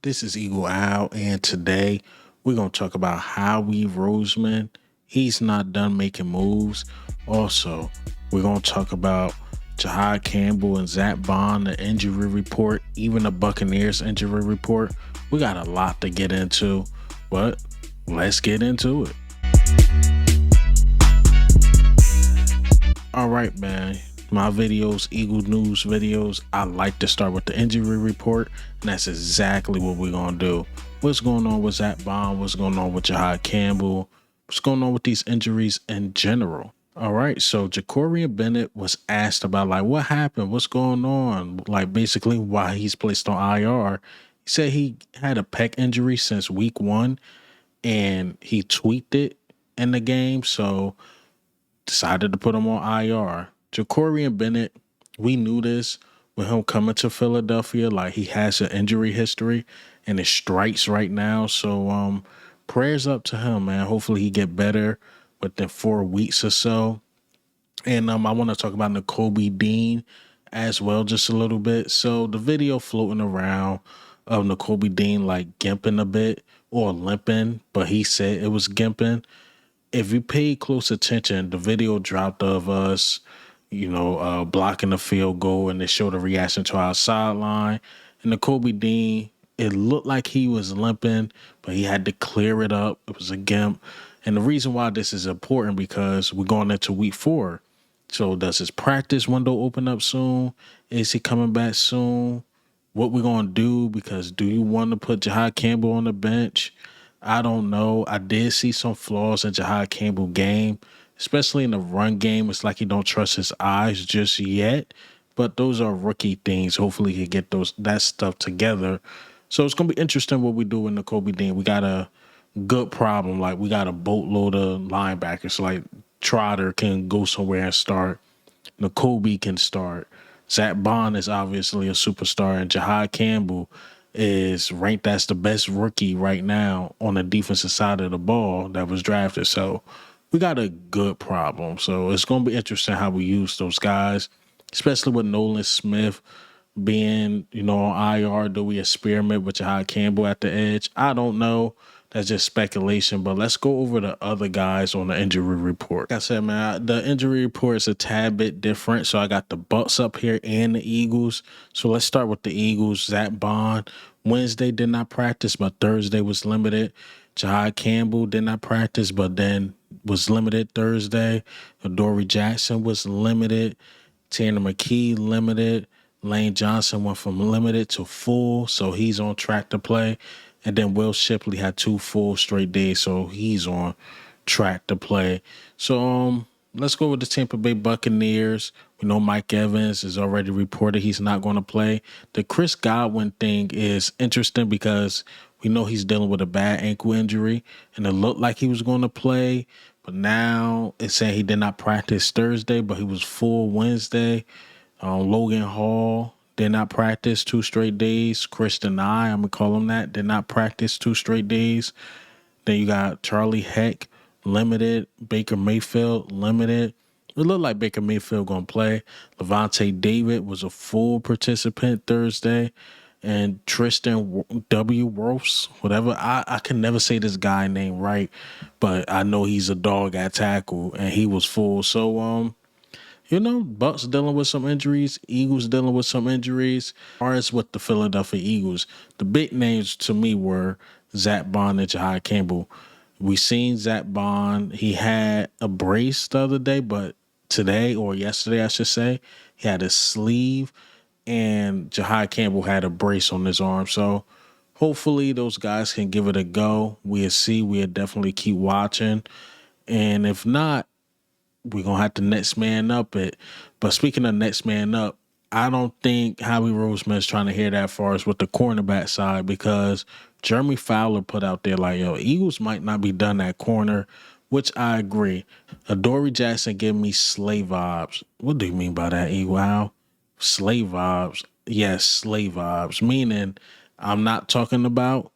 This is Eagle Owl, and today we're going to talk about Howie Roseman. He's not done making moves. Also, we're going to talk about Jihaad Campbell and Zack Baun, the injury report, even the Buccaneers injury report. We got a lot to get into, but let's get into it. All right, man. My videos, Eagle News videos, I like to start with the injury report, and that's exactly what we're going to do. What's going on with Zack Baun? What's going on with Jihaad Campbell? What's going on with these injuries in general? All right, so Jakorain Bennett was asked about, like, what happened? What's going on? Like, basically why he's placed on IR. He said he had a pec injury since week 1, and he tweaked it in the game, so decided to put him on IR. Jakorain Bennett, we knew this with him coming to Philadelphia. Like, he has an injury history and it strikes right now. So prayers up to him, man. Hopefully he get better within 4 weeks or so. And I want to talk about Nakobe Dean as well, just a little bit. So the video floating around of Nakobe Dean like gimping a bit or limping, but he said it was gimping. If you paid close attention, the video dropped of us, blocking the field goal, and they showed a reaction to our sideline. And the Kobe Dean, it looked like he was limping, but he had to clear it up. It was a gimp. And the reason why this is important because we're going into week 4. So does his practice window open up soon? Is he coming back soon? What we're going to do, because do you want to put Jihaad Campbell on the bench? I don't know. I did see some flaws in Jihaad Campbell game, especially in the run game. It's like he don't trust his eyes just yet, but those are rookie things. Hopefully he get that stuff together. So it's going to be interesting what we do in the Kobe Dean. We got a good problem. Like, we got a boatload of linebackers. Like, Trotter can go somewhere and start. Nakobe can start. Zack Baun is obviously a superstar, and Jihaad Campbell is ranked as the best rookie right now on the defensive side of the ball that was drafted. So we got a good problem. So it's going to be interesting how we use those guys, especially with Nolan Smith being, on IR. Do we experiment with Jihaad Campbell at the edge? I don't know. That's just speculation, but let's go over the other guys on the injury report. Like I said, man, the injury report is a tad bit different. So I got the Bucs up here and the Eagles. So let's start with the Eagles. Zack Baun, Wednesday did not practice, but Thursday was limited. Jihaad Campbell did not practice, but then was limited Thursday. Adoree Jackson was limited. Tanner McKee limited. Lane Johnson went from limited to full, so he's on track to play. And then Will Shipley had 2 full straight days, so he's on track to play. So let's go with the Tampa Bay Buccaneers. We know Mike Evans is already reported he's not going to play. The Chris Godwin thing is interesting because we know he's dealing with a bad ankle injury, and it looked like he was going to play. But now it's saying he did not practice Thursday, but he was full Wednesday. Logan Hall did not practice 2 straight days. Christian I'm going to call him that, did not practice 2 straight days. Then you got Charlie Heck, limited. Baker Mayfield, limited. It looked like Baker Mayfield going to play. Levante David was a full participant Thursday. And Tristan W. Wirfs, whatever. I can never say this guy name right, but I know he's a dog at tackle, and he was full. So, Bucs dealing with some injuries, Eagles dealing with some injuries. As far as with the Philadelphia Eagles, the big names to me were Zack Baun and Jihaad Campbell. We seen Zack Baun. He had a brace the other day, but today, or yesterday I should say, he had a sleeve, and Jihaad Campbell had a brace on his arm. So hopefully those guys can give it a go. We'll see. We'll definitely keep watching. And if not, we're going to have to next man up it. But speaking of next man up, I don't think Howie Roseman is trying to hear that far as with the cornerback side, because Jeremy Fowler put out there like, Eagles might not be done at corner, which I agree. Adoree Jackson gave me slave vibes. What do you mean by that, Eagle? Slave vibes. Yes, slave vibes. Meaning I'm not talking about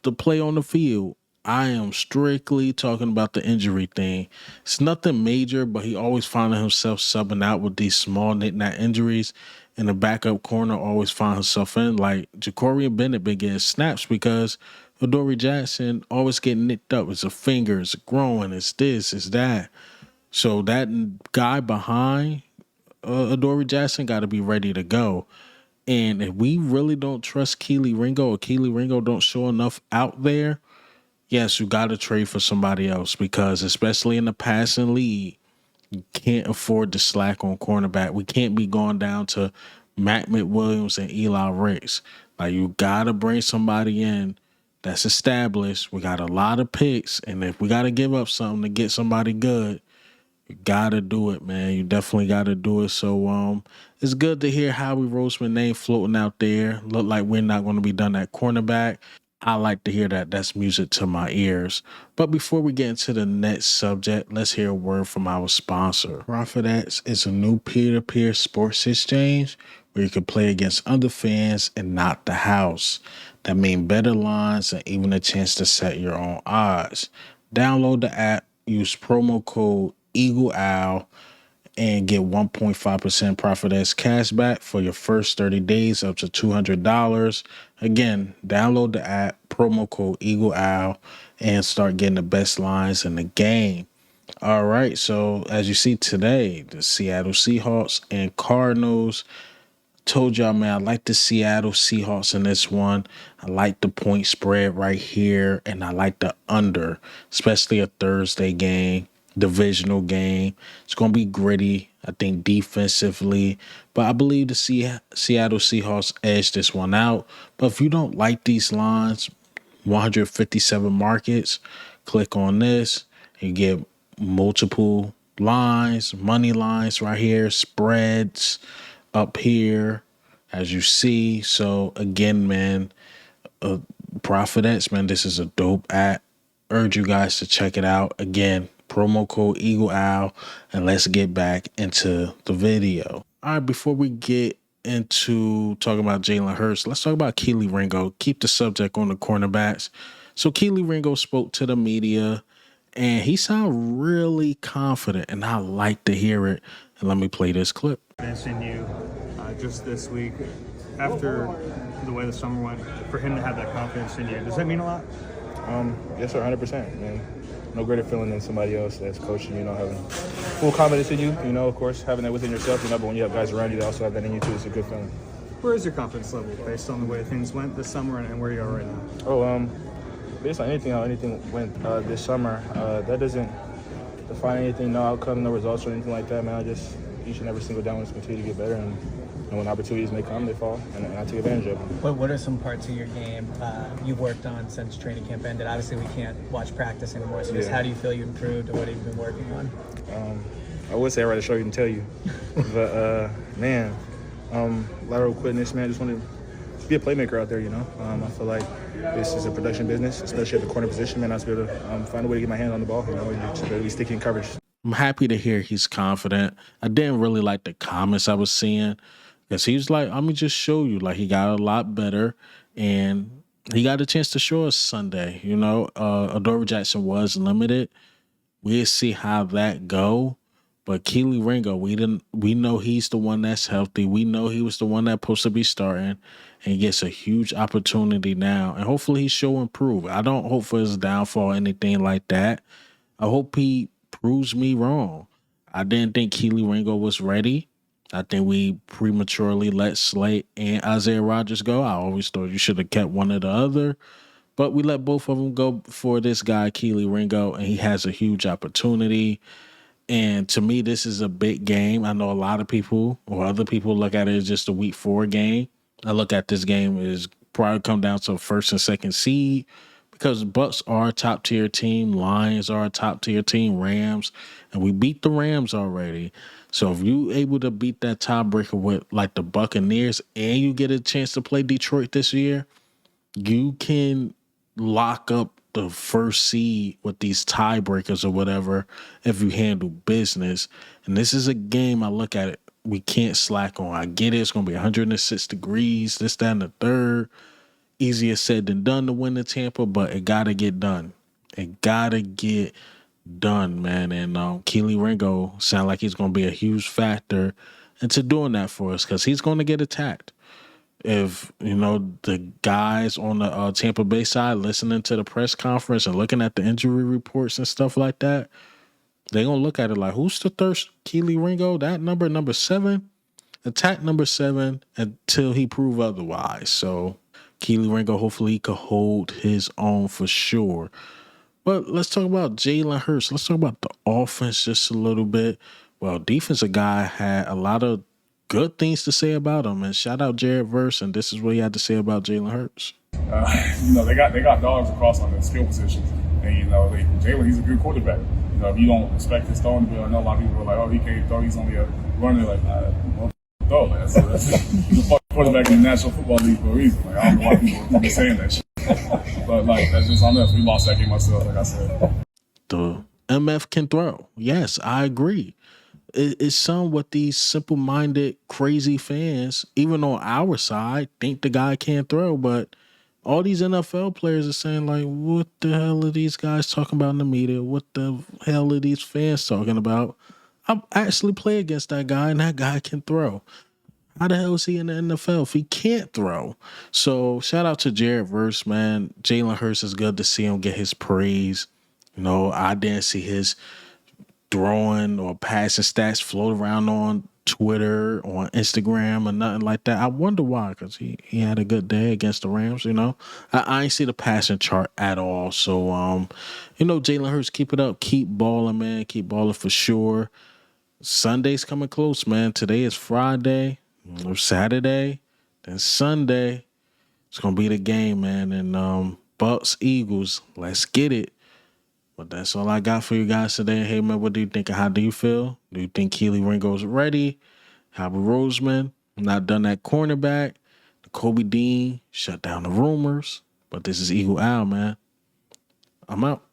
the play on the field. I am strictly talking about the injury thing. It's nothing major, but he always found himself subbing out with these small knick-knack injuries. and the backup corner always find herself in. Like Jakorain Bennett been getting snaps because Adoree Jackson always getting nicked up. It's a finger, it's growing, it's this, it's that. So that guy behind Adoree Jackson got to be ready to go. And if we really don't trust Kelee Ringo or Kelee Ringo don't show enough out there, yes, you got to trade for somebody else because especially in the passing league, can't afford to slack on cornerback. We can't be going down to Matt McWilliams and Eli Ricks. Like you gotta bring somebody in that's established. We got a lot of picks, and if we gotta give up something to get somebody good, you gotta do it, man. You definitely gotta do it. So it's good to hear Howie Roseman name floating out there. Look like we're not gonna be done at cornerback. I like to hear that. That's music to my ears. But before we get into the next subject, let's hear a word from our sponsor. ProfitX is a new peer-to-peer sports exchange where you can play against other fans and not the house. That means better lines and even a chance to set your own odds. Download the app, use promo code EAGLEAL, and get 1.5% ProfitX cash back for your first 30 days up to $200. Again, download the app, promo code EAGLEOwl, and start getting the best lines in the game. All right, so as you see today, the Seattle Seahawks and Cardinals. Told y'all, man, I like the Seattle Seahawks in this one. I like the point spread right here, and I like the under, especially a Thursday game, divisional game. It's going to be gritty, I think, defensively. But I believe the Seattle Seahawks edge this one out. But if you don't like these lines, 157 markets, click on this. You get multiple lines, money lines right here, spreads up here, as you see. So again, man, ProfitX, man, this is a dope app. Urge you guys to check it out. Again, promo code EAGLEOwl, and let's get back into the video. All right, before we get into talking about Jalen Hurts, let's talk about Kelee Ringo. Keep the subject on the cornerbacks. So Kelee Ringo spoke to the media, and he sounded really confident, and I like to hear it. And let me play this clip. In you just this week, after the way the summer went, for him to have that confidence in you, does that mean a lot? Yes, sir, 100%. Man, no greater feeling than somebody else that's coaching, having full confidence in you, of course, having that within yourself, but when you have guys around you that also have that in you too, it's a good feeling. Where is your confidence level based on the way things went this summer and where you are right now? Based on how anything went this summer, that doesn't define anything, no outcome, no results or anything like that, man. I just, each and every single down, just continue to get better, and when opportunities may come, they fall, and I take advantage of them. What are some parts of your game you've worked on since training camp ended? Obviously, we can't watch practice anymore, so just how do you feel you improved, or what have you been working on? I would say I'd rather show you than tell you, but lateral quickness, man. Just want to be a playmaker out there, I feel like this is a production business, especially at the corner position, man. I have to be able to find a way to get my hand on the ball, to be sticky in coverage. I'm happy to hear he's confident. I didn't really like the comments I was seeing, because he was like, let me just show you. Like, he got a lot better, and he got a chance to show us Sunday. Adoree Jackson was limited. We'll see how that go. But Kelee Ringo, we know he's the one that's healthy. We know he was the one that's supposed to be starting, and he gets a huge opportunity now. And hopefully he show improve. I don't hope for his downfall or anything like that. I hope he proves me wrong. I didn't think Kelee Ringo was ready. I think we prematurely let Slate and Isaiah Rodgers go. I always thought you should have kept one or the other. But we let both of them go for this guy, Kelee Ringo, and he has a huge opportunity. And to me, this is a big game. I know a lot of people or other people look at it as just a week 4 game. I look at this game as probably come down to a first and second seed, because Bucs are a top-tier team, Lions are a top-tier team, Rams, and we beat the Rams already. So if you able to beat that tiebreaker with like the Buccaneers and you get a chance to play Detroit this year, you can lock up the first seed with these tiebreakers or whatever if you handle business. And this is a game I look at it, we can't slack on. I get it, it's going to be 106 degrees, this, that, and the third. Easier said than done to win the Tampa, but it got to get done. It got to get done, man. And Kelee Ringo sound like he's going to be a huge factor into doing that for us because he's going to get attacked. If, the guys on the Tampa Bay side listening to the press conference and looking at the injury reports and stuff like that, they're going to look at it like, who's the third Kelee Ringo? That number 7? Attack number 7 until he prove otherwise. So Kelee Ringo, hopefully he could hold his own for sure. But let's talk about Jalen Hurts. Let's talk about the offense just a little bit. Well, defensive guy had a lot of good things to say about him. And shout out Jared Verse, and this is what he had to say about Jalen Hurts. They got dogs across on the skill positions. And, Jalen, he's a good quarterback. If you don't expect his throwing to be, I know a lot of people are like, oh, he can't throw. He's only a runner. Like, throw. Like, he's a quarterback in the National Football League for a reason. Like, I don't know why people are saying that shit. But, that's just on us. We lost that game ourselves, like I said. The MF can throw. Yes, I agree. It's some what these simple-minded, crazy fans, even on our side, think the guy can't throw. But all these NFL players are saying, like, what the hell are these guys talking about in the media? What the hell are these fans talking about? I actually play against that guy, and that guy can throw. How the hell is he in the NFL if he can't throw? So shout out to Jared Verse, man. Jalen Hurts is good to see him get his praise. I didn't see his throwing or passing stats float around on Twitter, on Instagram, or nothing like that. I wonder why, because he had a good day against the Rams, I ain't see the passing chart at all. So, Jalen Hurts, keep it up. Keep balling, man. Keep balling for sure. Sunday's coming close, man. Today is Friday, or Saturday, then Sunday. It's going to be the game, man. And Bucs, Eagles, let's get it. But that's all I got for you guys today. Hey, man, what do you think? How do you feel? Do you think Kelee Ringo's ready? Howie Roseman, not done at cornerback. Nakobe Dean shut down the rumors. But this is EAGLEAL, man. I'm out.